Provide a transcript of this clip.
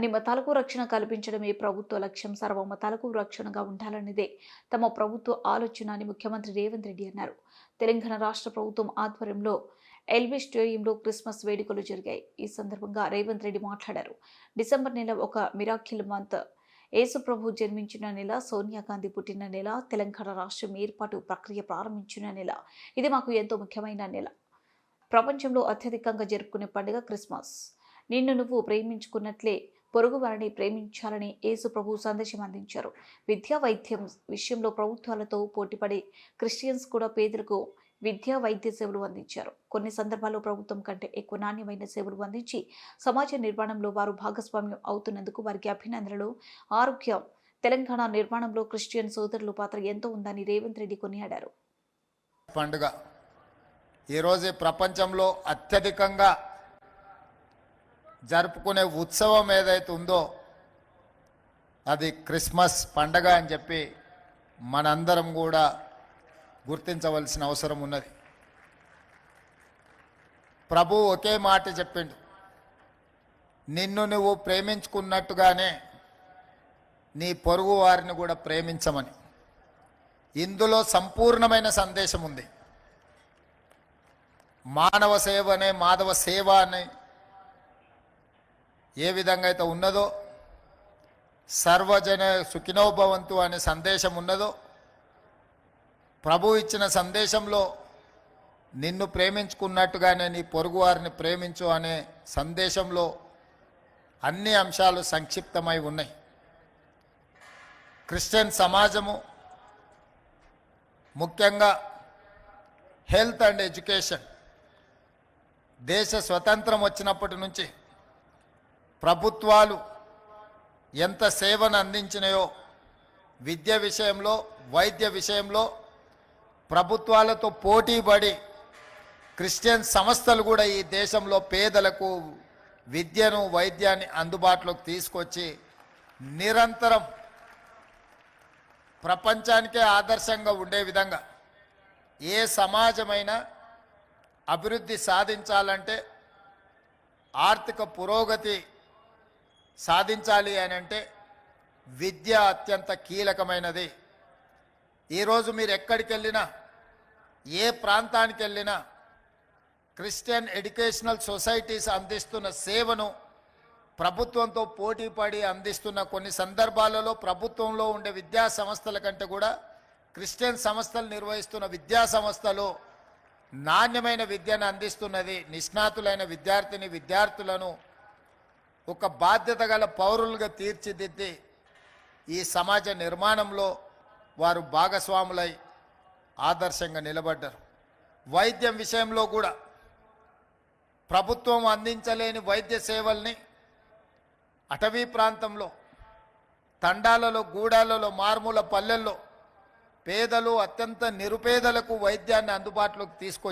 అన్ని మతాలకు రక్షణ కల్పించడమే ప్రభుత్వ లక్ష్యం. సర్వ మతాలకు రక్షణగా ఉండాలన్నదే తమ ప్రభుత్వ ఆలోచన అని ముఖ్యమంత్రి రేవంత్ రెడ్డి అన్నారు. తెలంగాణ రాష్ట్ర ప్రభుత్వం ఆధ్వర్యంలో ఎల్బీ స్టేడియంలో క్రిస్మస్ వేడుకలు జరిగాయి. ఈ సందర్భంగా రేవంత్ రెడ్డి మాట్లాడారు. డిసెంబర్ నెల ఒక మిరాకిల్ మంత్. యేసుప్రభు జన్మించిన నెల, సోనియా గాంధీ పుట్టిన నెల, తెలంగాణ రాష్ట్రం ఏర్పాటు ప్రక్రియ ప్రారంభించిన నెల. ఇది మాకు ఎంతో ముఖ్యమైన నెల. ప్రపంచంలో అత్యధికంగా జరుపుకునే పండుగ క్రిస్మస్. నిన్ను నువ్వు ప్రేమించుకున్నట్లే పొరుగు వారిని ప్రేమించాలని యేసు ప్రభు సందేశం అందించారు. విద్యా వైద్యం విషయంలో ప్రభుత్వాలతో పోటీపడి క్రిస్టియన్స్ కూడా పేదలకు విద్యా వైద్య సేవలు అందించారు. కొన్ని సందర్భాల్లో ప్రభుత్వం కంటే ఎక్కువ నాణ్యమైన సేవలు అందించి సమాజ నిర్మాణంలో వారు భాగస్వామ్యం అవుతున్నందుకు వారికి అభినందనలు. ఆరోగ్యం. తెలంగాణ నిర్మాణంలో క్రిస్టియన్ సోదరుల పాత్ర ఎంతో ఉందని రేవంత్ రెడ్డి కొనియాడారు. పండుగ ఈరోజు ప్రపంచంలో అత్యధికంగా జరుపుకునే ఉత్సవం ఏదైతే ఉందో అది క్రిస్మస్ పండగ అని చెప్పి మనందరం కూడా గుర్తించవలసిన అవసరం ఉన్నది. ప్రభు ఒకే మాట చెప్పిండు, నిన్ను నువ్వు ప్రేమించుకున్నట్టుగానే నీ పొరుగు వారిని కూడా ప్రేమించమని. ఇందులో సంపూర్ణమైన సందేశం ఉంది. మానవ సేవనే మాధవ సేవ అని ఏ విధంగా అయితే ఉన్నదో, సర్వజన సుఖినోభవంతు అనే సందేశం ఉన్నదో, ప్రభు ఇచ్చిన సందేశంలో నిన్ను ప్రేమించుకున్నట్టుగానే నీ పొరుగువారిని ప్రేమించు అనే సందేశంలో అన్ని అంశాలు సంక్షిప్తమై ఉన్నాయి. క్రిస్టియన్ సమాజము ముఖ్యంగా హెల్త్ అండ్ ఎడ్యుకేషన్, దేశ స్వతంత్రం వచ్చినప్పటి నుంచి ప్రభుత్వాలు ఎంత సేవను అందించినాయో విద్య విషయంలో, వైద్య విషయంలో ప్రభుత్వాలతో పోటీపడి క్రిస్టియన్ సంస్థలు కూడా ఈ దేశంలో పేదలకు విద్యను, వైద్యాన్ని అందుబాటులోకి తీసుకొచ్చి నిరంతరం ప్రపంచానికే ఆదర్శంగా ఉండే విధంగా ఏ సమాజమైనా అభివృద్ధి సాధించాలంటే, ఆర్థిక పురోగతి సాధించాలి అని అంటే విద్య అత్యంత కీలకమైనది. ఈరోజు మీరు ఎక్కడికి వెళ్ళినా, ఏ ప్రాంతానికి వెళ్ళినా క్రిస్టియన్ ఎడ్యుకేషనల్ సొసైటీస్ అందిస్తున్న సేవను ప్రభుత్వంతో పోటీపడి అందిస్తున్న కొన్ని సందర్భాలలో ప్రభుత్వంలో ఉండే విద్యా సంస్థల కంటే కూడా క్రిస్టియన్ సంస్థలు నిర్వహిస్తున్న విద్యా సంస్థలు నాణ్యమైన విద్యను అందిస్తున్నది. నిష్ణాతులైన విద్యార్థులను ఒక బాధ్యత గల పౌరులుగా తీర్చిదిద్ది ఈ సమాజ నిర్మాణంలో వారు భాగస్వాములై ఆదర్శంగా నిలబడ్డారు. వైద్యం విషయంలో కూడా ప్రభుత్వం అందించలేని వైద్య సేవల్ని అటవీ ప్రాంతంలో, తండాలలో, గూడాలలో, మారుమూల పల్లెల్లో పేదలు, అత్యంత నిరుపేదలకు వైద్యాన్ని అందుబాటులోకి తీసుకొచ్చి